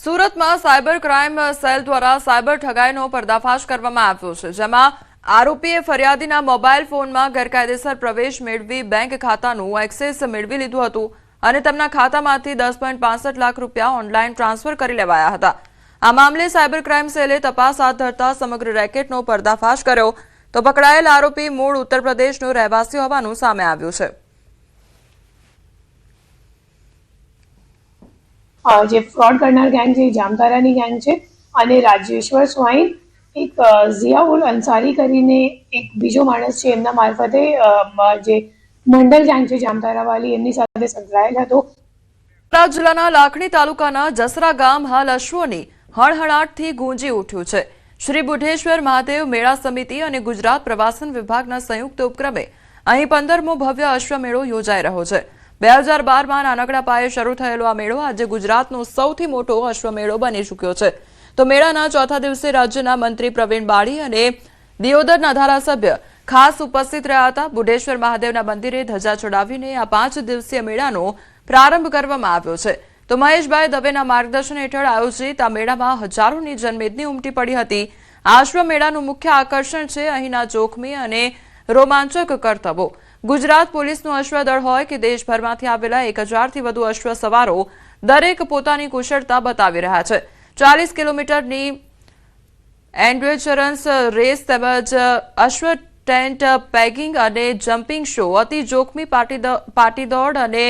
સુરતમાં cyber crime cell દ્વારા cyber ઠગાઈનો પર્દાફાશ કરવામાં આવ્યો છે, જેમાં આરોપીએ ફરિયાદીના મોબાઈલ ફોનમાં ગેરકાયદેસર પ્રવેશ મેળવી બેંક ખાતાનું એક્સેસ મેળવી લીધું હતું અને તેમના ખાતામાંથી 10.65 લાખ રૂપિયા ઓનલાઈન ટ્રાન્સફર કરી લેવાયા હતા। આ મામલે સાયબર ક્રાઇમ સેલે તપાસ હાથ ધરતા સમગ્ર રેકેટનો પર્દાફાશ કર્યો તો પકડાયેલ આરોપી મૂળ ઉત્તર પ્રદેશનો રહેવાસી હોવાનું સામે આવ્યું છે। જે ફ્રોડ કરનાર ગેંગ છે જામતારાની ગેંગ છે અને રાજેશ્વર સ્વાઈન એક ઝિયાઉલ અંસારી કરીને એક બીજો માણસ છે એમના મારફતે જે મંડલ ગેંગ છે જામતારાવાળી એમની સાથે સંકળાયેલ હતો। બોટાદ જિલ્લાના લાખણી તાલુકાના જસરા ગામ હાલ અશ્વની હળહળાટથી ગુંજી ઉઠ્યું છે। શ્રી બુઢેશ્વર મહાદેવ મેળા સમિતિ અને ગુજરાત પ્રવાસન વિભાગના સંયુક્ત ઉપક્રમે અહીં 15મો ભવ્ય અશ્વમેળો યોજાઈ રહ્યો છે। 2012માં નાનકડા પાયે શરૂ થયેલો આ મેળો આજે ગુજરાતનો સૌથી મોટો અશ્વમેળો બની ચૂક્યો છે। તો મેળાના ચોથા દિવસે રાજ્યના મંત્રી પ્રવીણ બાળી અને દિયોદરના ધારાસભ્ય ખાસ ઉપસ્થિત રહ્યા હતા। બુઢેશ્વર મહાદેવના મંદિરે ધજા ચડાવીને આ 5 દિવસીય મેળાનો પ્રારંભ કરવામાં આવ્યો છે। તો મહેશભાઈ દવેના માર્ગદર્શન હેઠળ આયોજિત આ મેળામાં હજારોની જનમેદની ઉમટી પડી હતી। આ અશ્વમેળાનું મુખ્ય આકર્ષણ છે અહીંના જોખમી અને રોમાંચક કરતબો। ગુજરાત પોલીસનું અશ્વદળ હોય કે દેશભરમાંથી આવેલા 1000થી વધુ અશ્વ સવારો દરેક પોતાની કુશળતા બતાવી રહ્યા છે। 40 કિલોમીટરની એન્ડ્યોરન્સ રેસ તેમજ અશ્વ ટેન્ટ પેગિંગ અને જમ્પિંગ શો, અતિ જોખમી પાટી દોડ અને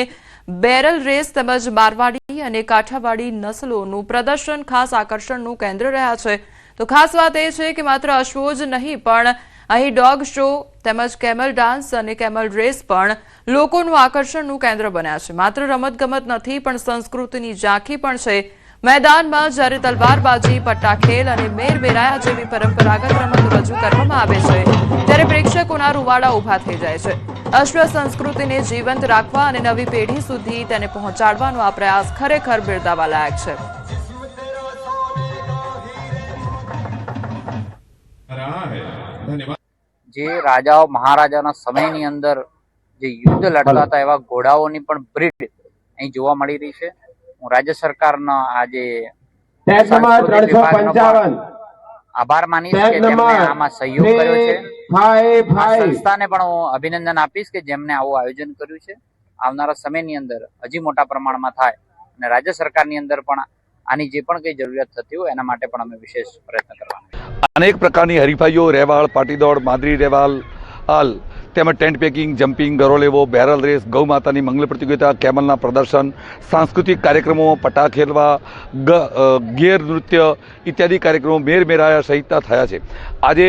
બેરલ રેસ તેમજ મારવાડી અને કાઠિયાવાડી નસલોનું પ્રદર્શન ખાસ આકર્ષણનું કેન્દ્ર રહ્યા છે। તો ખાસ વાત એ છે કે માત્ર અશ્વો જ નહીં પણ અહીં ડોગ શો તેમજ કેમલ ડાન્સ અને કેમલ રેસ પણ લોકોનું આકર્ષણનું કેન્દ્ર બન્યા છે। માત્ર રમતગમત નથી પણ સંસ્કૃતિની ઝાંખી પણ છે। મેદાનમાં જ્યારે તલવારબાજી, પટ્ટાખેલ અને મેરમેરાયા જેવી પરંપરાગત રમતો રજૂ કરવામાં આવે છે, ત્યારે પ્રેક્ષકોના રૂવાડા ઊભા થઈ જાય છે। અશ્વ સંસ્કૃતિને જીવંત રાખવા અને નવી પેઢી સુધી તેને પહોંચાડવાનો આ પ્રયાસ ખરેખર બિરદાવવા લાયક છે। જે રાજાઓ મહારાજાના સમયની અંદર જે યુદ્ધ લડતા હતા એવા ઘોડાઓની પણ બ્રીડ અહીં જોવા મળી રહી છે। હું રાજ્ય સરકારના આજે આભાર માનીશ કે જેમણે આમાં સહયોગ કર્યો છે। સંસ્થાને પણ હું અભિનંદન આપીશ કે જેમને આવું આયોજન કર્યું છે। આવનારા સમયની અંદર હજી મોટા પ્રમાણમાં થાય અને રાજ્ય સરકારની અંદર પણ આની જે પણ કઈ જરૂરિયાત થતી હોય એના માટે પણ અમે વિશેષ પ્રયત્ન કરવાના। અનેક પ્રકારની હરીફાઈઓ, રેવાળ, પાટીદોડ, માદરી રેવાલ તેમજ ટેન્ટ પેકિંગ, જમ્પિંગ, ગરો લેવો, બેરલ રેસ, ગૌ માતાની મંગલ પ્રતિયોગિતા, કેમલના પ્રદર્શન, સાંસ્કૃતિક કાર્યક્રમો, પટા ખેલવા, ગેર નૃત્ય ઇત્યાદિ કાર્યક્રમો મેરમેરાયા સહિતના થયા છે। આજે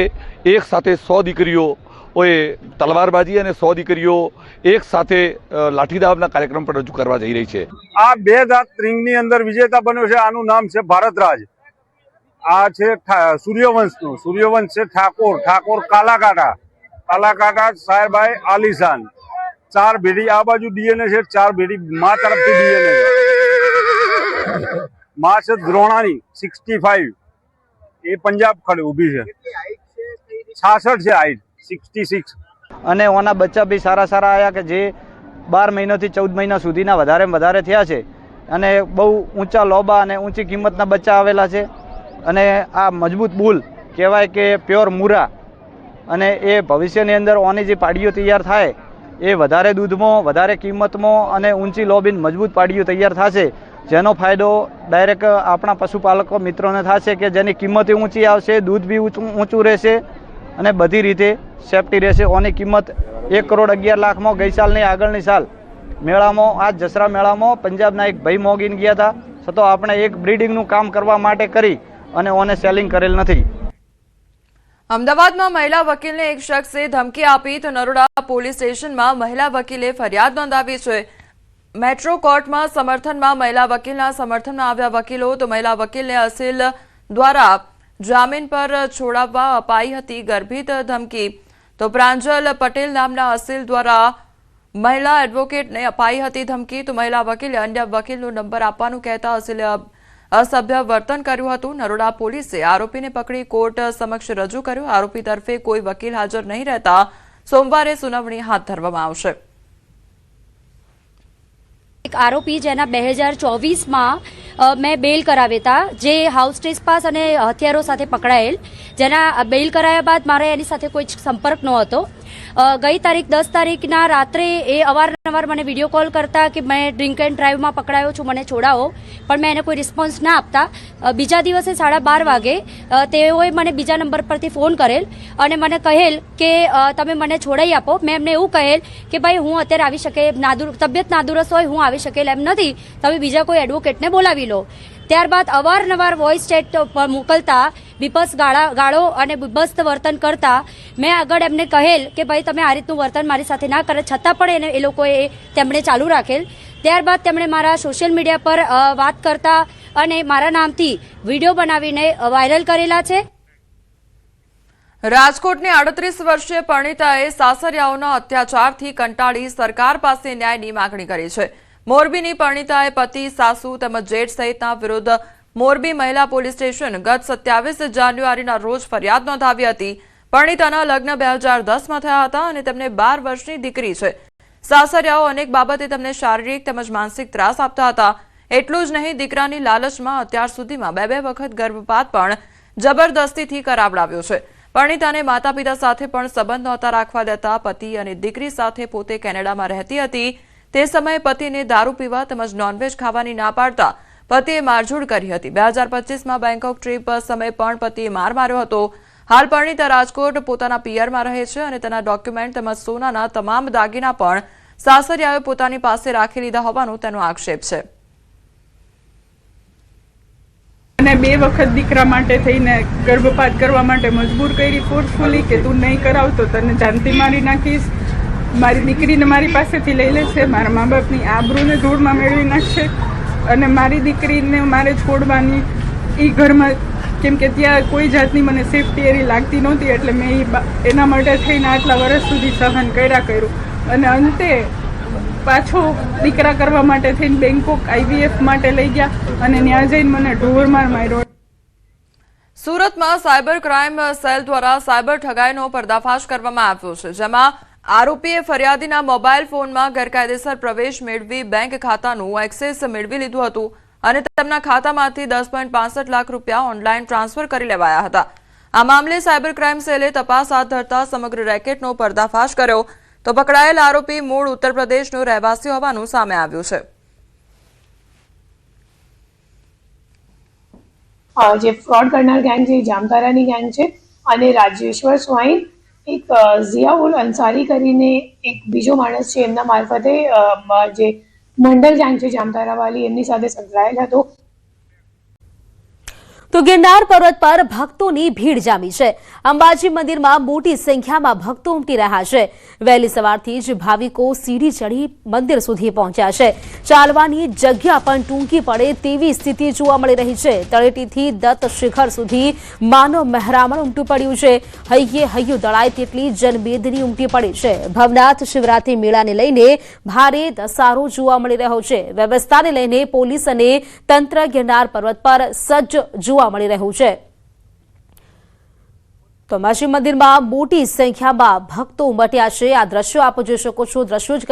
એક સાથે 100 દીકરીઓએ તલવારબાજી અને 100 દીકરીઓ એક સાથે લાઠીદાવના કાર્યક્રમ પણ રજૂ કરવા જઈ રહી છે। આ 2000 રીંગની અંદર વિજેતા બન્યો છે, આનું નામ છે ભારતરાજ। આ છે સૂર્યવંશનું, સૂર્યવંશ છે ઠાકોર કાલાકાટા સાહેબાઈ આલીશાન। 4 ભેડી આ બાજુ ડીએનએ છે, 4 ભેડી મા તરફથી ડીએનએ છે। મા છે દ્રોણાની 65, એ પંજાબ ખાલી ઊભી છે। 66 છે હાઈટ, 66। અને ઓના બચ્ચા બી સારા આવ્યા કે જે 12 મહિનાથી 14 મહિના સુધીના વધારે થયા છે અને બહુ ઊંચા લોબા અને ઊંચી કિંમતના બચ્ચા આવેલા છે। અને આ મજબૂત બુલ કહેવાય કે પ્યોર મુરા, અને એ ભવિષ્યની અંદર ઓની જે પાડીઓ તૈયાર થાય એ વધારે દૂધમાં, વધારે કિંમતમાં અને ઊંચી લોબીન મજબૂત પાડીઓ તૈયાર થશે, જેનો ફાયદો ડાયરેક્ટ આપણા પશુપાલકો મિત્રોને થશે કે જેની કિંમત ઊંચી આવશે, દૂધ બી ઊંચું રહેશે અને બધી રીતે સેફટી રહેશે। ઓની કિંમત 1,11,00,000માં ગઈ સાલની આગળની સાલ મેળામાં, આ જસરા મેળામાં પંજાબના એક ભાઈ મોગીને ગયા હતા, છતાં આપણે એક બ્રીડિંગનું કામ કરવા માટે કરી અને ઓને સેલિંગ કરેલ નથી। અમદાવાદમાં મહિલા વકીલને એક શખ્સે ધમકી આપી તો નરોડા પોલીસ સ્ટેશનમાં મહિલા વકીલે ફરિયાદ નોંધાવી છે। મેટ્રો કોર્ટમાં સમર્થનમાં મહિલા વકીલના સમર્થનમાં આવ્યા વકીલો તો મહિલા વકીલને અસીલ દ્વારા જામીન પર છોડાવવા અપાઈ હતી ગર્ભિત ધમકી। તો પ્રાંજલ પટેલ નામના અસીલ દ્વારા મહિલા એડવોકેટને અપાઈ હતી ધમકી। તો મહિલા વકીલે અન્ય વકીલનો નંબર આપવાનું કહેતા અસીલે અસભ્ય વર્તન કર્યું હતું। નરોડા પોલીસે આરોપીને પકડી કોર્ટ સમક્ષ રજૂ કર્યો। આરોપી તરફે કોઈ વકીલ હાજર નહીં રહેતા સોમવારે સુનાવણી હાથ ધરવામાં આવશે। એક આરોપી જેના 2024માં મેં બેલ કરાવ્યા હતા, જે હાઉસ ટ્રેસપાસ અને હથિયારો સાથે પકડાયેલ, જેના બેલ કરાયા બાદ મારે એની સાથે કોઈ સંપર્ક નહોતો. ગઈ તારીખ 10 તારીખના રાત્રે એ અવારનવાર મને વિડીયો કોલ કરતા કે મેં ડ્રિંક એન્ડ ડ્રાઈવમાં પકડાયો છું, મને છોડાવો, પણ મેં એને કોઈ રિસ્પોન્સ ના આપતા. બીજા દિવસે 12:30 વાગે તેઓએ મને બીજા નંબર પરથી ફોન કરેલ અને મને કહેલ કે તમે મને છોડાઈ આપો. મેં એમને એવું કહેલ કે ભાઈ હું અત્યારે આવી શકે, તબિયત નાદુરસ્ત હોય, હું આવી શકેલ એમ નથી, તમે બીજા કોઈ એડવોકેટને બોલાવી લો. ત્યારબાદ અવારનવાર વોઇસ ચેટ મોકલતા, બીભત્સ ગાળો અને બીભત્સ વર્તન કરતા. મેં આગળ એમને કહેલ કે ભાઈ તમે આ રીતનું વર્તન મારી સાથે ના કરે, છતાં પણ એ લોકોએ તેમણે ચાલુ રાખેલ. ત્યારબાદ તેમણે મારા સોશિયલ મીડિયા પર વાત કરતા અને મારા નામથી વિડીયો બનાવીને વાયરલ કરેલા છે. રાજકોટની 38 વર્ષીય પરણિતાએ સાસરિયાઓના અત્યાચારથી કંટાળી સરકાર પાસે ન્યાયની માગણી કરી છે. મોરબીની પરણિતાએ પતિ, સાસુ તેમજ જેઠ સહિતના વિરુદ્ધ મોરબી મહિલા પોલીસ સ્ટેશન ગત 27 જાન્યુઆરીના રોજ ફરિયાદ નોંધાવી હતી. પરણિતાના લગ્ન 2010માં થયા હતા અને તેમને 12 વર્ષની દીકરી છે. સાસરિયાઓ અનેક બાબતે તેમને શારીરિક તેમજ માનસિક ત્રાસ આપતા હતા. એટલું જ નહીં, દીકરાની લાલચમાં અત્યાર સુધીમાં 2 વખત ગર્ભપાત પણ જબરદસ્તીથી કરાવડાવ્યો છે. પરણિતાને માતા પિતા સાથે પણ સંબંધ નહોતા રાખવા દેતા. પતિ અને દીકરી સાથે પોતે કેનેડામાં રહેતી હતી. તે સમયે પતિને દારૂ પીવા તેમજ નોનવેજ ખાવાની ના પાડતા પતિએ મારઝૂડ કરી હતી. 2025માં બેંકોક ટ્રીપ સમયે પણ પતિએ માર માર્યો હતો. હાલ પરણિતા રાજકોટ પોતાના પિયરમાં રહે છે અને તેના ડોક્યુમેન્ટ તેમજ સોનાના તમામ દાગીના પણ સાસરિયાએ પોતાની પાસે રાખી લીધા હોવાનો તેનો આક્ષેપ છે. અને 2 વખત દીકરા માટે થઈને ગર્ભપાત કરવા માટે મજબૂર કરી ફોર્સફુલી કે તું નહીં કરાવતો તને જાનથી મારી નાખીશ, મારી દીકરીને મારી પાસેથી લઈ લેશે, મારા મા બાપની આબરૂને ધૂળમાં મેળવી નાખશે અને મારી દીકરીને મારે છોડવાની એ ઘરમાં, કેમ કે ત્યાં કોઈ જાતની મને સેફટી એરી લાગતી નહોતી, એટલે મેં એના માટે થઈને આટલા વર્ષ સુધી સહન કર્યું અને અંતે પાછો દીકરા કરવા માટે થઈને બેંકોક IVF માટે લઈ ગયા અને ત્યાં જઈને મને ઢોરમાર માર્યો. સુરતમાં સાયબર ક્રાઇમ સેલ દ્વારા સાયબર ઠગાઈનો પર્દાફાશ કરવામાં આવ્યો છે, જેમાં આરોપીએ ફરિયાદીના મોબાઈલ ફોનમાં ગેરકાયદેસર પ્રવેશ મેળવી બેંક ખાતાનું એક્સેસ મેળવી લીધું હતું અને તેમના ખાતામાંથી 10.65 લાખ રૂપિયા ઓનલાઈન ટ્રાન્સફર કરી લેવાયા હતા. આ મામલે સાયબર ક્રાઇમ સેલે તપાસ હાથ ધરતા સમગ્ર રેકેટનો પર્દાફાશ કર્યો તો પકડાયેલ આરોપી મૂળ ઉત્તર પ્રદેશનો રહેવાસી હોવાનું સામે આવ્યું છે. જે ફ્રોડ કરનાર ગેંગ છે જામતારાની ગેંગ છે અને રાજેશ્વર સ્વાઈન એક ઝિયાઉલ અંસારી કરીને એક બીજો માણસ છે, એમના મારફતે જે મંડલ ગેંગ છે જામતારાવાળી એમની સાથે સંકળાયેલ હતો. તો ગિરનાર પર્વત પર ભક્તોની ભીડ જામી છે. અંબાજી મંદિરમાં મોટી સંખ્યામાં ભક્તો ઉમટી રહ્યા છે. વહેલી સવારથી જ ભાવિકો સીડી ચડી મંદિર સુધી પહોંચ્યા છે. ચાલવાની જગ્યા પણ ટૂંકી પડે તેવી સ્થિતિ જોવા મળી રહી છે. તળેટીથી દત્ત શિખર સુધી માનવ મહેરામણ ઉમટી પડ્યું છે. હૈયે હૈયું દળાય તેટલી જનમેદની ઉમટી પડી છે. ભવનાથ શિવરાત્રી મેળાને લઈને ભારે ધસારો જોવા મળી રહ્યો છે. વ્યવસ્થાને લઈને પોલીસ અને તંત્ર ગિરનાર પર્વત પર સજ્જ જોવા મળી રહ્યું છે. તો અંબાજી મંદિરમાં મોટી સંખ્યામાં ભક્તો ઉમટ્યા છે. આ દ્રશ્યો આપ જોઈ શકો છો. દ્રશ્યો જ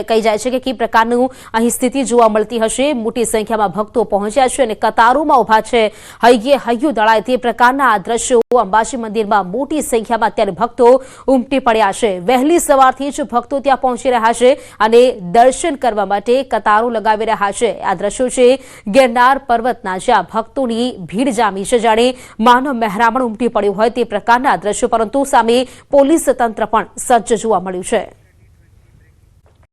કહી જાય છે કે કઈ પ્રકારનું અહીં સ્થિતિ જોવા મળતી હશે. મોટી સંખ્યામાં ભક્તો પહોંચ્યા છે અને કતારોમાં ઉભા છે. હૈયે હૈયું દળાય તે પ્રકારના આ દ્રશ્યો અંબાજી મંદિરમાં મોટી સંખ્યામાં અત્યારે ભક્તો ઉમટી પડ્યા છે. વહેલી સવારથી જ ભક્તો ત્યાં પહોંચી રહ્યા છે અને દર્શન કરવા માટે કતારો લગાવી રહ્યા છે. આ દ્રશ્યો છે ગિરનાર પર્વતના, જ્યાં ભક્તોની ભીડ જામી છે, જાણે માનવ મહેરામણ ઉમટી પડ્યું હોય તે પ્રકારના દ્રશ્યો, પરંતુ સામે પોલીસ તંત્ર પણ સજ્જ જોવા મળ્યું છે.